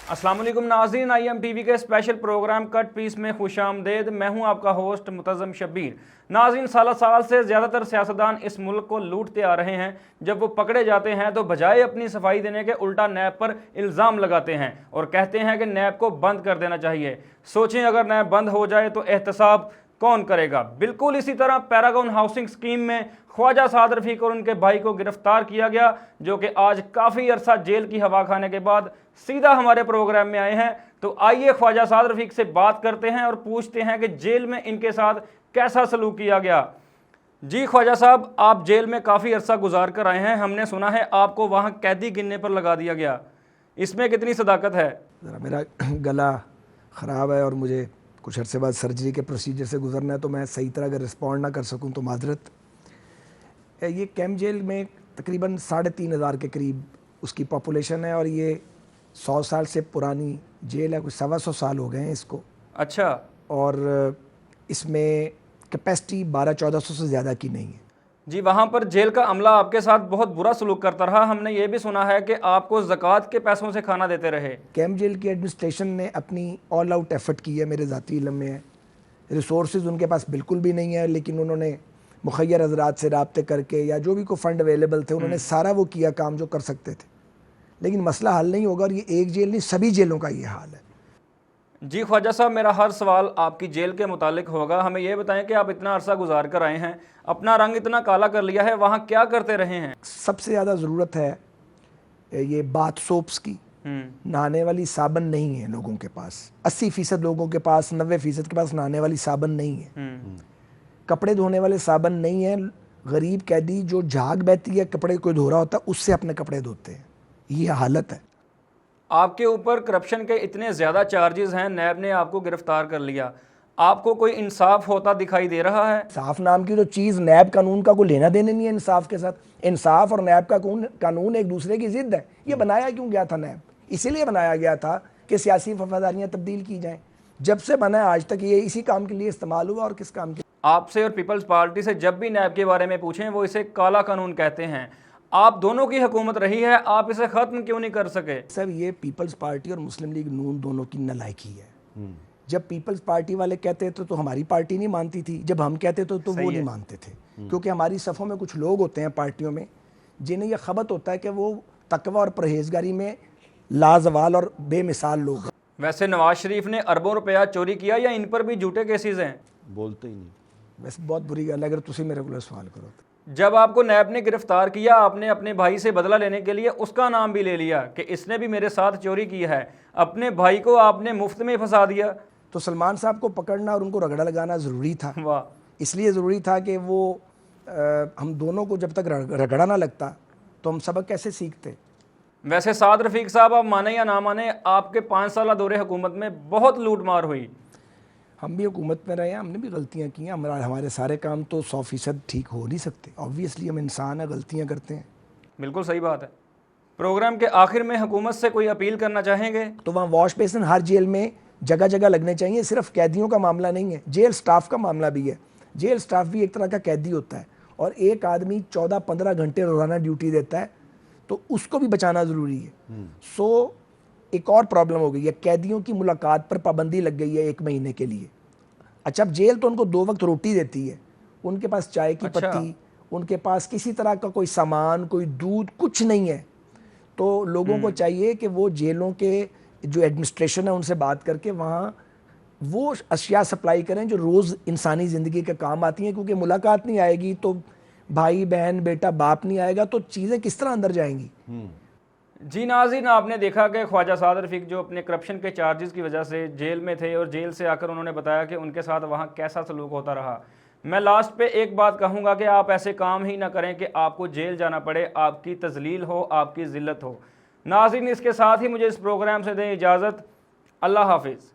अस्सलाम वालेकुम नाज़रीन, IMTV के स्पेशल प्रोग्राम कट पीस में खुशामदेद। मैं हूं आपका होस्ट मुतज़म शब्बीर। नाज़रीन, साल से ज़्यादातर सियासतदान इस मुल्क को लूटते आ रहे हैं। जब वो पकड़े जाते हैं तो बजाय अपनी सफाई देने के उल्टा नैब पर इल्ज़ाम लगाते हैं और कहते हैं कि नैब को बंद कर देना चाहिए। सोचें, अगर नैब बंद हो जाए तो एहतसाब कौन करेगा। बिल्कुल इसी तरह पैरागॉन हाउसिंग स्कीम में ख्वाजा साद रफीक और उनके भाई को गिरफ्तार किया गया, जो कि आज काफ़ी अरसा जेल की हवा खाने के बाद सीधा हमारे प्रोग्राम में आए हैं। तो आइए ख्वाजा साद रफीक से बात करते हैं और पूछते हैं कि जेल में इनके साथ कैसा सलूक किया गया। जी ख्वाजा साहब, आप जेल में काफ़ी अरसा गुजार कर आए हैं। हमने सुना है आपको वहाँ कैदी गिनने पर लगा दिया गया, इसमें कितनी सदाकत है? ज़रा मेरा गला ख़राब है और मुझे कुछ अरसे बाद सर्जरी के प्रोसीजर से गुजरना है, तो मैं सही तरह अगर रिस्पॉन्ड ना कर सकूं तो माजरत। ये कैंप जेल में तकरीबन 3,500 के करीब उसकी पॉपुलेशन है और ये 100 साल से पुरानी जेल है, कुछ 125 साल हो गए हैं इसको। अच्छा। और इसमें कैपेसिटी 1200-1400 से ज़्यादा की नहीं है। जी, वहाँ पर जेल का अमला आपके साथ बहुत बुरा सलूक करता रहा। हमने ये भी सुना है कि आपको ज़कात के पैसों से खाना देते रहे। कैंप जेल की एडमिनिस्ट्रेशन ने अपनी ऑल आउट एफर्ट की है, मेरे ज़ाती इल्म में है। रिसोर्सेज उनके पास बिल्कुल भी नहीं है, लेकिन उन्होंने मुखय्यर हज़रात से राब्ते करके या जो भी कोई फ़ंड अवेलेबल थे उन्होंने सारा वो किया काम जो कर सकते थे। लेकिन मसला हल नहीं होगा, और ये एक जेल नहीं, सभी जेलों का ये हाल है। जी ख्वाजा साहब, मेरा हर सवाल आपकी जेल के मुतालिक होगा। हमें ये बताएं कि आप इतना अरसा गुजार कर आए हैं, अपना रंग इतना काला कर लिया है, वहाँ क्या करते रहे हैं? सबसे ज़्यादा ज़रूरत है ये बाथ सोप्स की। नहाने वाली साबन नहीं है लोगों के पास। 80% लोगों के पास, 90% के पास नहाने वाली साबन नहीं है। कपड़े धोने वाले साबन नहीं है। गरीब कैदी जो झाग बहती है कपड़े कोई धो रहा होता है उससे अपने कपड़े धोते हैं। ये हालत है। आपके ऊपर करप्शन के इतने ज़्यादा चार्जेस हैं, नैब ने आपको गिरफ्तार कर लिया, आपको कोई इंसाफ होता दिखाई दे रहा है? इंसाफ नाम की तो चीज़ नैब कानून का कोई लेना देना नहीं है इंसाफ के साथ। इंसाफ और नैब का कानून एक दूसरे की ज़िद है। ये बनाया क्यों गया था नैब? इसीलिए बनाया गया था कि सियासी वफादारियाँ तब्दील की जाएँ। जब से बना है आज तक ये इसी काम के लिए इस्तेमाल हुआ। और किस काम के? आपसे और पीपल्स पार्टी से जब भी नैब के बारे में पूछें वो इसे काला कानून कहते हैं। आप दोनों की हुकूमत रही है, आप इसे ख़त्म क्यों नहीं कर सके? सर, ये पीपल्स पार्टी और मुस्लिम लीग नून दोनों की नालायकी है। जब पीपल्स पार्टी वाले कहते थे तो हमारी पार्टी नहीं मानती थी, जब हम कहते थे तो वो नहीं मानते थे। क्योंकि हमारी सफ़ों में कुछ लोग होते हैं पार्टियों में जिन्हें यह खबत होता है कि वो तकवा और परहेजगारी में लाजवाल और बेमिसाल लोग हैं। वैसे नवाज शरीफ ने अरबों रुपया चोरी किया या इन पर भी झूठे केसेस हैं? बोलते ही नहीं। वैसे बहुत बुरी गल है अगर तुम मेरे को सवाल करो तो। जब आपको नैब ने गिरफ्तार किया, आपने अपने भाई से बदला लेने के लिए उसका नाम भी ले लिया कि इसने भी मेरे साथ चोरी की है। अपने भाई को आपने मुफ्त में फंसा दिया। तो सलमान साहब को पकड़ना और उनको रगड़ा लगाना ज़रूरी था। वाह। इसलिए ज़रूरी था कि वो हम दोनों को जब तक रगड़ा ना लगता तो हम सबक कैसे सीखते। वैसे साद रफीक साहब, आप माने या ना माने, आपके 5 साल दौरे हुकूमत में बहुत लूट मार हुई। हम भी हुकूमत में रहे हैं, हमने भी गलतियां की हैं। हमारे सारे काम तो 100% ठीक हो नहीं सकते। ऑब्वियसली हम इंसान हैं, गलतियां करते हैं। बिल्कुल सही बात है। प्रोग्राम के आखिर में हुकूमत से कोई अपील करना चाहेंगे? तो वहाँ वॉश बेसिन हर जेल में जगह जगह लगने चाहिए। सिर्फ कैदियों का मामला नहीं है, जेल स्टाफ का मामला भी है। जेल स्टाफ भी एक तरह का कैदी होता है और एक आदमी 14-15 घंटे रोज़ाना ड्यूटी देता है, तो उसको भी बचाना ज़रूरी है। एक और प्रॉब्लम हो गई है, कैदियों की मुलाकात पर पाबंदी लग गई है 1 महीने के लिए। अच्छा, अब जेल तो उनको 2 वक्त रोटी देती है, उनके पास चाय की पत्ती, उनके पास किसी तरह का कोई सामान, कोई दूध, कुछ नहीं है। तो लोगों को चाहिए कि वो जेलों के जो एडमिनिस्ट्रेशन है उनसे बात करके वहाँ वो अशिया सप्लाई करें जो रोज़ इंसानी ज़िंदगी के काम आती हैं। क्योंकि मुलाकात नहीं आएगी तो भाई बहन बेटा बाप नहीं आएगा तो चीज़ें किस तरह अंदर जाएंगी। जी नाज़रीन, आपने देखा कि ख्वाजा साद रफीक जो अपने करप्शन के चार्जेस की वजह से जेल में थे और जेल से आकर उन्होंने बताया कि उनके साथ वहाँ कैसा सलूक होता रहा। मैं लास्ट पे एक बात कहूँगा कि आप ऐसे काम ही ना करें कि आपको जेल जाना पड़े, आपकी तजलील हो, आपकी ज़िल्लत हो। नाज़रीन, इसके साथ ही मुझे इस प्रोग्राम से दें इजाज़त। अल्लाह हाफिज़।